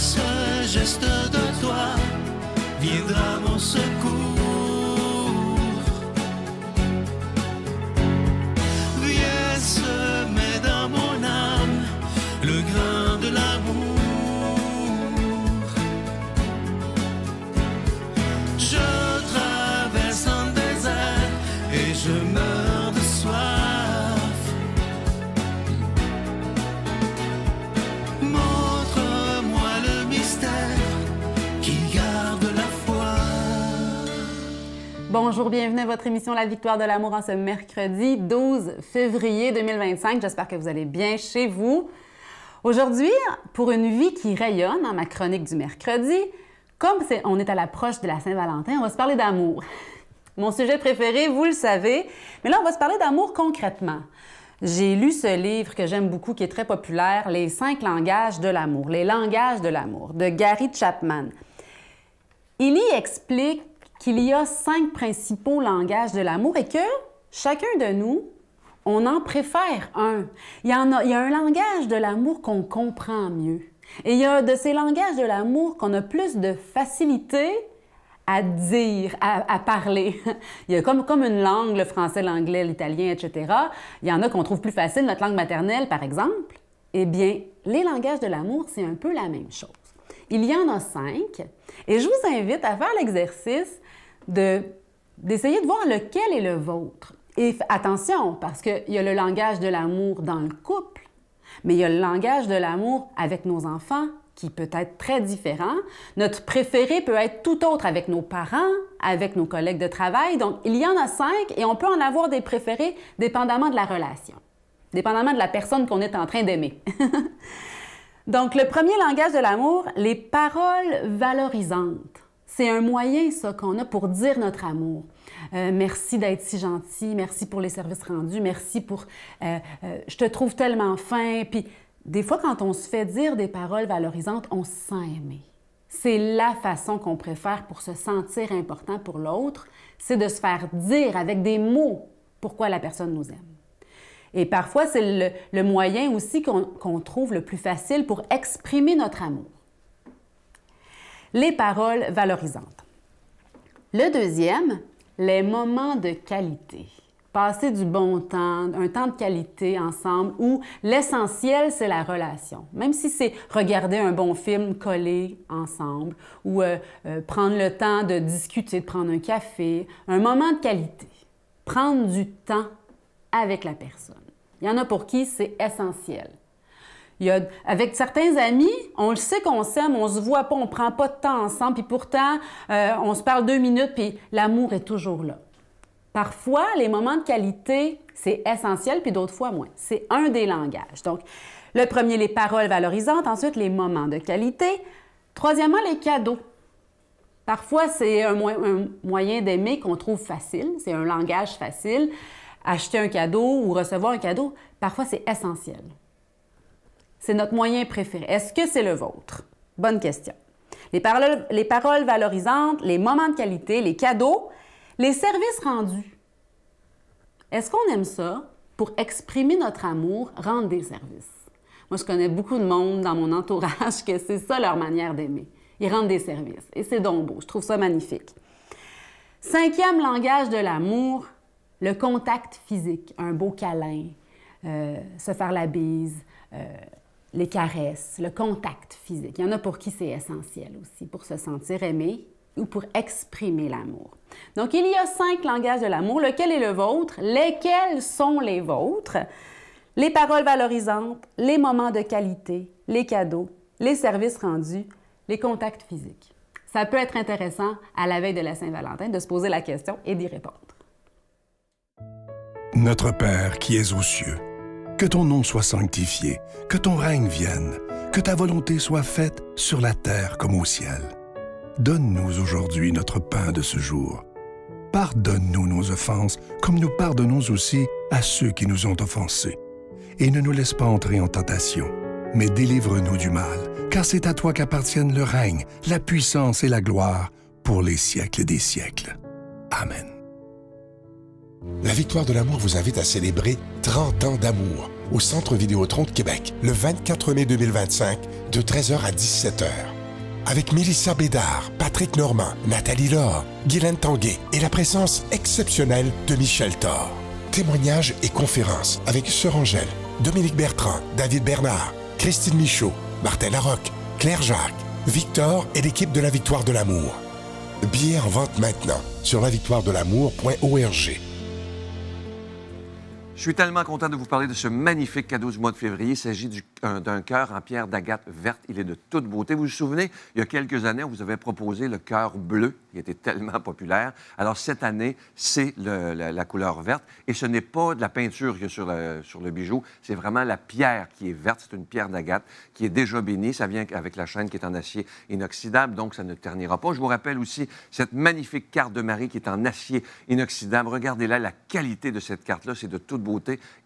ce geste de toi viendra mon secours. Viens semer dans mon âme le grain de l'amour. Je traverse un désert et je meurs de soif. Montre-moi le mystère qui garde la foi. Bonjour, bienvenue à votre émission La Victoire de l'amour en ce mercredi 12 février 2025. J'espère que vous allez bien chez vous. Aujourd'hui, pour une vie qui rayonne, dans ma chronique du mercredi, comme on est à l'approche de la Saint-Valentin, on va se parler d'amour. Mon sujet préféré, vous le savez, mais là, on va se parler d'amour concrètement. J'ai lu ce livre que j'aime beaucoup, qui est très populaire, Les 5 langages de l'amour, les langages de l'amour, de Gary Chapman. Il y explique qu'il y a 5 principaux langages de l'amour et que chacun de nous, on en préfère un. Il y a un langage de l'amour qu'on comprend mieux. Et il y a de ces langages de l'amour qu'on a plus de facilité à dire, à parler. Il y a comme une langue, le français, l'anglais, l'italien, etc. Il y en a qu'on trouve plus facile, notre langue maternelle, par exemple. Eh bien, les langages de l'amour, c'est un peu la même chose. Il y en a 5, et je vous invite à faire l'exercice d'essayer de voir lequel est le vôtre. Et attention, parce qu'il y a le langage de l'amour dans le couple, mais il y a le langage de l'amour avec nos enfants qui peut être très différent. Notre préféré peut être tout autre avec nos parents, avec nos collègues de travail. Donc, il y en a 5 et on peut en avoir des préférés dépendamment de la relation, dépendamment de la personne qu'on est en train d'aimer. Donc, le premier langage de l'amour, les paroles valorisantes. C'est un moyen, ça, qu'on a pour dire notre amour. Merci d'être si gentil, merci pour les services rendus, merci pour... je te trouve tellement fin. Puis, des fois, quand on se fait dire des paroles valorisantes, on se sent aimé. C'est la façon qu'on préfère pour se sentir important pour l'autre, c'est de se faire dire avec des mots pourquoi la personne nous aime. Et parfois, c'est le moyen aussi qu'on trouve le plus facile pour exprimer notre amour. Les paroles valorisantes. Le deuxième, les moments de qualité. Passer du bon temps, un temps de qualité ensemble où l'essentiel, c'est la relation. Même si c'est regarder un bon film collé ensemble ou prendre le temps de discuter, de prendre un café, un moment de qualité. Prendre du temps avec la personne. Il y en a pour qui c'est essentiel. Avec certains amis, on le sait qu'on s'aime, on se voit pas, on prend pas de temps ensemble, puis pourtant, on se parle 2 minutes, puis l'amour est toujours là. Parfois, les moments de qualité, c'est essentiel, puis d'autres fois moins. C'est un des langages. Donc, le premier, les paroles valorisantes. Ensuite, les moments de qualité. Troisièmement, les cadeaux. Parfois, c'est un moyen d'aimer qu'on trouve facile. C'est un langage facile. Acheter un cadeau ou recevoir un cadeau, parfois, c'est essentiel. C'est notre moyen préféré. Est-ce que c'est le vôtre? Bonne question. Les paroles valorisantes, les moments de qualité, les cadeaux, les services rendus. Est-ce qu'on aime ça pour exprimer notre amour, rendre des services? Moi, je connais beaucoup de monde dans mon entourage que c'est ça leur manière d'aimer. Ils rendent des services. Et c'est donc beau. Je trouve ça magnifique. 5e langage de l'amour, le contact physique. Un beau câlin, se faire la bise, les caresses, le contact physique. Il y en a pour qui c'est essentiel aussi, pour se sentir aimé ou pour exprimer l'amour. Donc, il y a 5 langages de l'amour. Lequel est le vôtre? Lesquels sont les vôtres? Les paroles valorisantes, les moments de qualité, les cadeaux, les services rendus, les contacts physiques. Ça peut être intéressant à la veille de la Saint-Valentin de se poser la question et d'y répondre. Notre Père qui es aux cieux, que ton nom soit sanctifié, que ton règne vienne, que ta volonté soit faite sur la terre comme au ciel. Donne-nous aujourd'hui notre pain de ce jour. Pardonne-nous nos offenses, comme nous pardonnons aussi à ceux qui nous ont offensés. Et ne nous laisse pas entrer en tentation, mais délivre-nous du mal, car c'est à toi qu'appartiennent le règne, la puissance et la gloire pour les siècles des siècles. Amen. La Victoire de l'amour vous invite à célébrer 30 ans d'amour. au Centre Vidéotron de Québec, le 24 mai 2025, de 13h à 17h. Avec Mélissa Bédard, Patrick Normand, Nathalie Laure, Guylaine Tanguay et la présence exceptionnelle de Michel Thor. Témoignages et conférences avec Sœur Angèle, Dominique Bertrand, David Bernard, Christine Michaud, Martin Larocque, Claire Jacques, Victor et l'équipe de la Victoire de l'Amour. Billets en vente maintenant sur lavictoiredelamour.org. Je suis tellement content de vous parler de ce magnifique cadeau du mois de février. Il s'agit d'un cœur en pierre d'agate verte. Il est de toute beauté. Vous vous souvenez, il y a quelques années, on vous avait proposé le cœur bleu, qui était tellement populaire. Alors, cette année, c'est la couleur verte. Et ce n'est pas de la peinture qu'il y a sur le bijou. C'est vraiment la pierre qui est verte. C'est une pierre d'agate qui est déjà bénie. Ça vient avec la chaîne qui est en acier inoxydable, donc ça ne ternira pas. Je vous rappelle aussi cette magnifique carte de Marie qui est en acier inoxydable. Regardez-là, la qualité de cette carte-là, c'est de toute beauté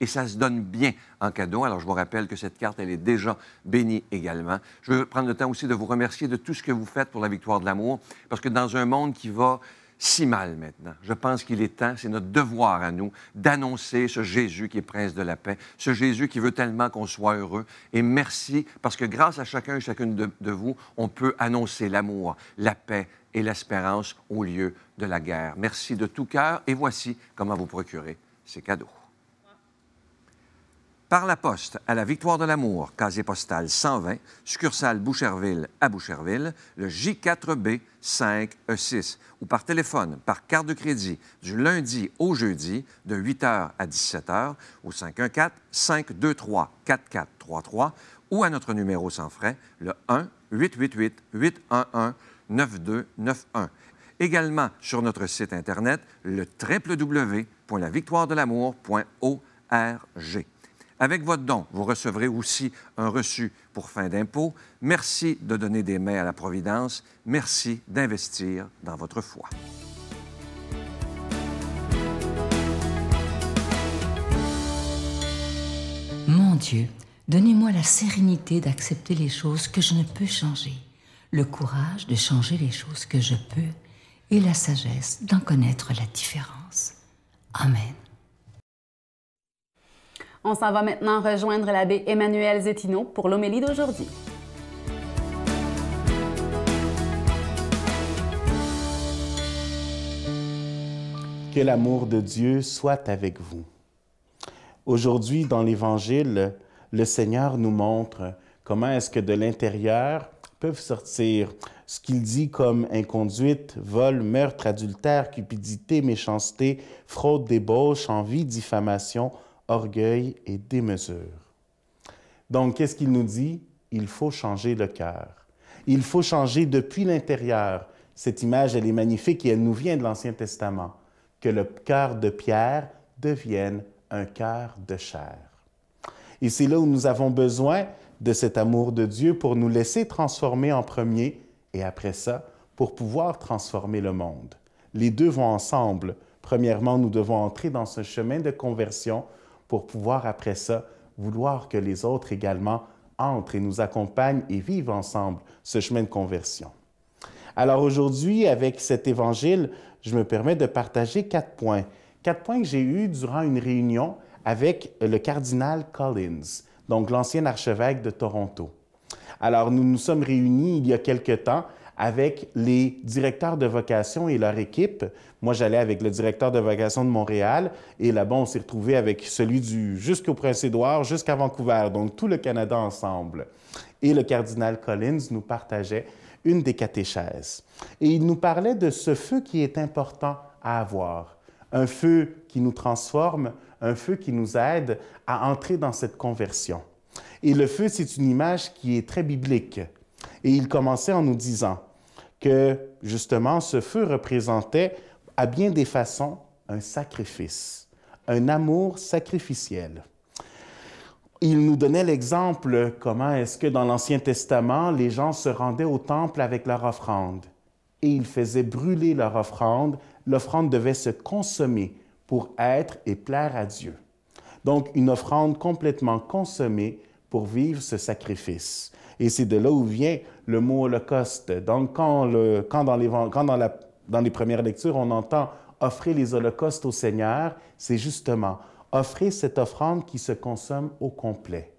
et ça se donne bien en cadeau. Alors, je vous rappelle que cette carte, elle est déjà bénie également. Je veux prendre le temps aussi de vous remercier de tout ce que vous faites pour la Victoire de l'Amour, parce que dans un monde qui va si mal maintenant, je pense qu'il est temps, c'est notre devoir à nous, d'annoncer ce Jésus qui est Prince de la paix, ce Jésus qui veut tellement qu'on soit heureux. Et merci, parce que grâce à chacun et chacune de vous, on peut annoncer l'amour, la paix et l'espérance au lieu de la guerre. Merci de tout cœur et voici comment vous procurer ces cadeaux. Par la poste à la Victoire de l'Amour, casier postal 120, succursale Boucherville à Boucherville, le J4B 5E6, ou par téléphone, par carte de crédit, du lundi au jeudi, de 8h à 17h, au 514-523-4433, ou à notre numéro sans frais, le 1-888-811-9291. Également sur notre site Internet, le www.lavictoiredelamour.org. Avec votre don, vous recevrez aussi un reçu pour fin d'impôt. Merci de donner des mains à la Providence. Merci d'investir dans votre foi. Mon Dieu, donnez-moi la sérénité d'accepter les choses que je ne peux changer, le courage de changer les choses que je peux et la sagesse d'en connaître la différence. Amen. On s'en va maintenant rejoindre l'abbé Emmanuel Zétino pour l'homélie d'aujourd'hui. Que l'amour de Dieu soit avec vous. Aujourd'hui, dans l'Évangile, le Seigneur nous montre comment est-ce que de l'intérieur peuvent sortir ce qu'il dit comme inconduite, vol, meurtre, adultère, cupidité, méchanceté, fraude, débauche, envie, diffamation, orgueil et démesure. Donc, qu'est-ce qu'il nous dit? Il faut changer le cœur. Il faut changer depuis l'intérieur. Cette image, elle est magnifique et elle nous vient de l'Ancien Testament. Que le cœur de pierre devienne un cœur de chair. Et c'est là où nous avons besoin de cet amour de Dieu pour nous laisser transformer en premier et après ça, pour pouvoir transformer le monde. Les deux vont ensemble. Premièrement, nous devons entrer dans ce chemin de conversion pour pouvoir, après ça, vouloir que les autres également entrent et nous accompagnent et vivent ensemble ce chemin de conversion. Alors aujourd'hui, avec cet évangile, je me permets de partager 4 points. 4 points que j'ai eus durant une réunion avec le cardinal Collins, donc l'ancien archevêque de Toronto. Alors, nous nous sommes réunis il y a quelque temps avec les directeurs de vocation et leur équipe. Moi, j'allais avec le directeur de vocation de Montréal et là-bas, on s'est retrouvé avec celui jusqu'au Prince-Édouard, jusqu'à Vancouver, donc tout le Canada ensemble. Et le cardinal Collins nous partageait une des catéchèses. Et il nous parlait de ce feu qui est important à avoir. Un feu qui nous transforme, un feu qui nous aide à entrer dans cette conversion. Et le feu, c'est une image qui est très biblique. Et il commençait en nous disant que, justement, ce feu représentait, à bien des façons, un sacrifice, un amour sacrificiel. Il nous donnait l'exemple comment est-ce que dans l'Ancien Testament, les gens se rendaient au temple avec leur offrande et ils faisaient brûler leur offrande. L'offrande devait se consommer pour être et plaire à Dieu. Donc, une offrande complètement consommée pour vivre ce sacrifice. Et c'est de là où vient le mot holocauste. Donc, quand dans les premières lectures, on entend offrir les holocaustes au Seigneur, c'est justement offrir cette offrande qui se consomme au complet.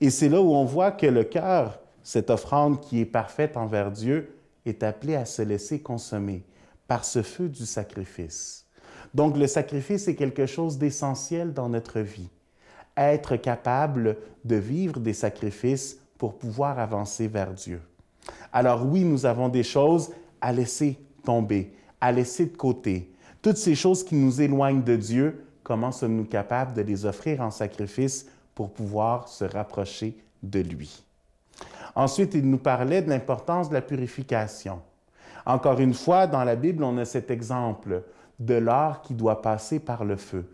Et c'est là où on voit que le cœur, cette offrande qui est parfaite envers Dieu, est appelée à se laisser consommer par ce feu du sacrifice. Donc le sacrifice est quelque chose d'essentiel dans notre vie. Être capable de vivre des sacrifices pour pouvoir avancer vers Dieu. Alors oui, nous avons des choses à laisser tomber, à laisser de côté. Toutes ces choses qui nous éloignent de Dieu, comment sommes-nous capables de les offrir en sacrifice pour pouvoir se rapprocher de lui? Ensuite, il nous parlait de l'importance de la purification. Encore une fois, dans la Bible, on a cet exemple de l'or qui doit passer par le feu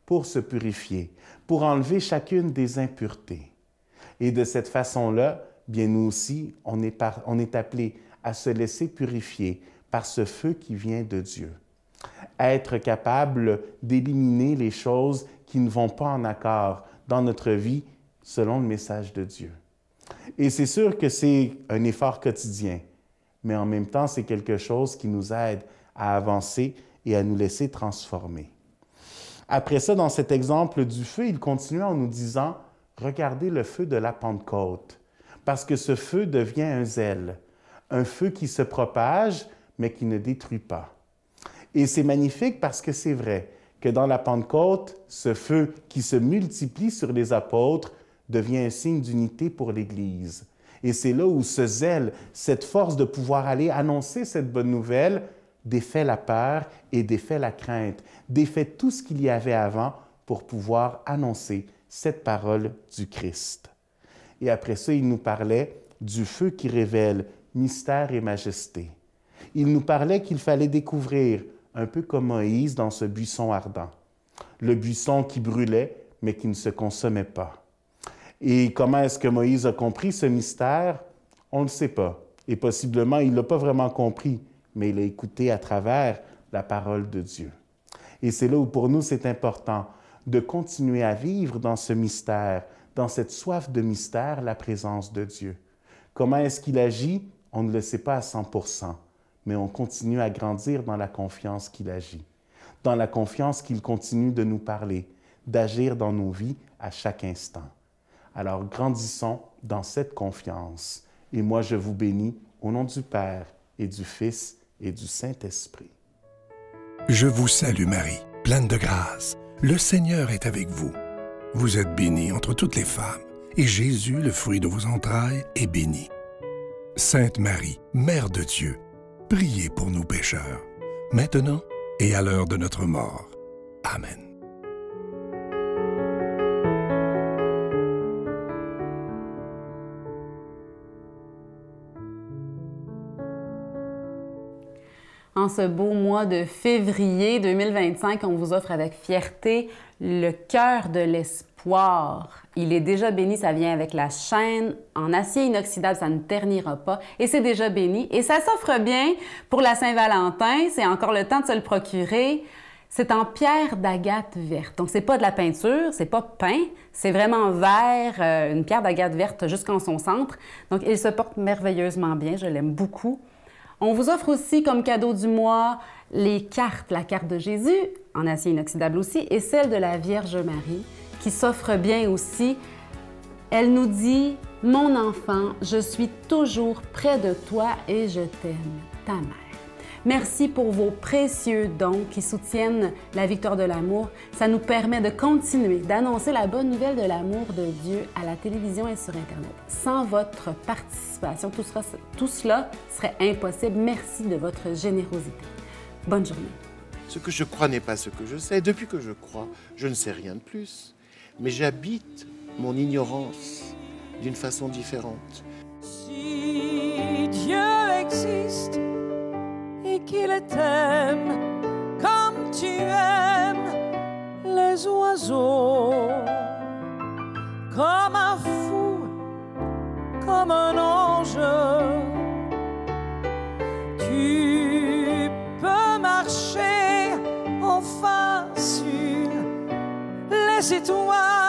pour se purifier, pour enlever chacune des impuretés. Et de cette façon-là, bien nous aussi, on est appelé à se laisser purifier par ce feu qui vient de Dieu. Être capable d'éliminer les choses qui ne vont pas en accord dans notre vie selon le message de Dieu. Et c'est sûr que c'est un effort quotidien, mais en même temps, c'est quelque chose qui nous aide à avancer et à nous laisser transformer. Après ça, dans cet exemple du feu, il continue en nous disant « Regardez le feu de la Pentecôte », parce que ce feu devient un zèle, un feu qui se propage, mais qui ne détruit pas. Et c'est magnifique parce que c'est vrai que dans la Pentecôte, ce feu qui se multiplie sur les apôtres devient un signe d'unité pour l'Église. Et c'est là où ce zèle, cette force de pouvoir aller annoncer cette bonne nouvelle, défait la peur et défait la crainte, défait tout ce qu'il y avait avant pour pouvoir annoncer cette parole du Christ. Et après ça, il nous parlait du feu qui révèle mystère et majesté. Il nous parlait qu'il fallait découvrir, un peu comme Moïse dans ce buisson ardent, le buisson qui brûlait, mais qui ne se consommait pas. Et comment est-ce que Moïse a compris ce mystère? On ne le sait pas. Et possiblement, il ne l'a pas vraiment compris, mais il a écouté à travers la parole de Dieu. Et c'est là où pour nous, c'est important de continuer à vivre dans ce mystère, dans cette soif de mystère, la présence de Dieu. Comment est-ce qu'il agit? On ne le sait pas à 100%, mais on continue à grandir dans la confiance qu'il agit, dans la confiance qu'il continue de nous parler, d'agir dans nos vies à chaque instant. Alors grandissons dans cette confiance. Et moi, je vous bénis au nom du Père et du Fils et du Saint-Esprit. Je vous salue Marie, pleine de grâce. Le Seigneur est avec vous. Vous êtes bénie entre toutes les femmes, et Jésus, le fruit de vos entrailles, est béni. Sainte Marie, Mère de Dieu, priez pour nous pécheurs, maintenant et à l'heure de notre mort. Amen. En ce beau mois de février 2025, on vous offre avec fierté le cœur de l'espoir. Il est déjà béni, ça vient avec la chaîne en acier inoxydable, ça ne ternira pas et c'est déjà béni. Et ça s'offre bien pour la Saint-Valentin, c'est encore le temps de se le procurer. C'est en pierre d'agate verte, donc c'est pas de la peinture, c'est pas peint, c'est vraiment vert, une pierre d'agate verte jusqu'en son centre. Donc il se porte merveilleusement bien, je l'aime beaucoup. On vous offre aussi comme cadeau du mois les cartes, la carte de Jésus, en acier inoxydable aussi, et celle de la Vierge Marie, qui s'offre bien aussi. Elle nous dit « Mon enfant, je suis toujours près de toi et je t'aime, ta mère ». Merci pour vos précieux dons qui soutiennent la victoire de l'amour. Ça nous permet de continuer d'annoncer la bonne nouvelle de l'amour de Dieu à la télévision et sur Internet. Sans votre participation, tout cela serait impossible. Merci de votre générosité. Bonne journée. Ce que je crois n'est pas ce que je sais. Depuis que je crois, je ne sais rien de plus. Mais j'habite mon ignorance d'une façon différente. Si Dieu existe et qu'il t'aime comme tu aimes les oiseaux, comme un fou, comme un ange, tu peux marcher enfin sur les étoiles.